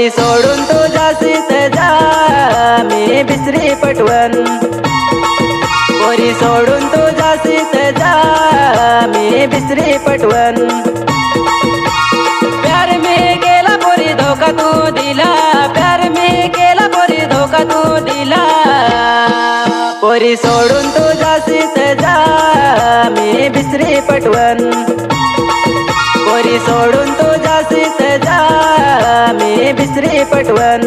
पोरी सोडून तुझ्या सीत जा मी बिसरी पटवन, पोरी सोडून तुझ्या सीत जा मी बिसरी पटवन। प्यार में केला पोरी धोका तू दिला, प्यार में केला पोरी धोका तू दिला। पोरी सोडून तुझ्या सीत जा मी बिसरी पटवन, पोरी सोडून तुझ्या सीत जा मी बिसरी पटवन।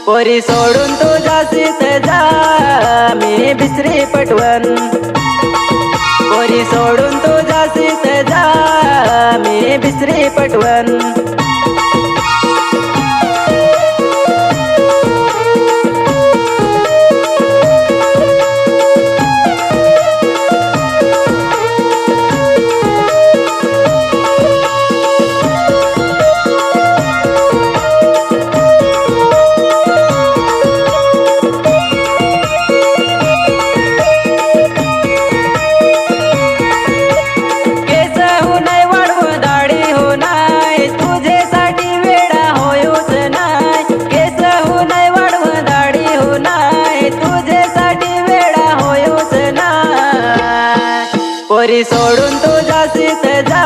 पोरी सोडून तुझ्या सीत जा मी बिसरी पटवन, पोरी सोडून तुझ्या सीत जा मी बिसरी पटवन। पोरी सोडून तुझ्या सीत जा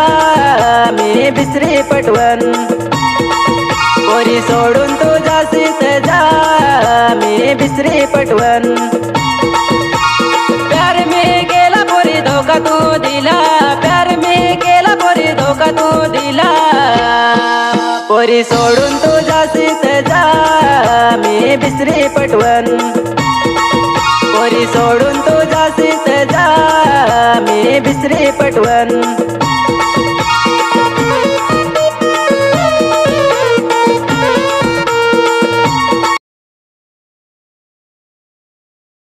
मी बिसरी पटवन, पोरी सोडून तुझ्या सीत जा मी बिसरी पटवन। प्यार में केला पोरी धोका तू दिला, प्यार में केला पोरी धोका तू दिला। पोरी सोडून तुझ्या सीत जा मी बिसरी पटवन, पोरी सोडून तुझ्या सीत जा मी बिसरी पटवन।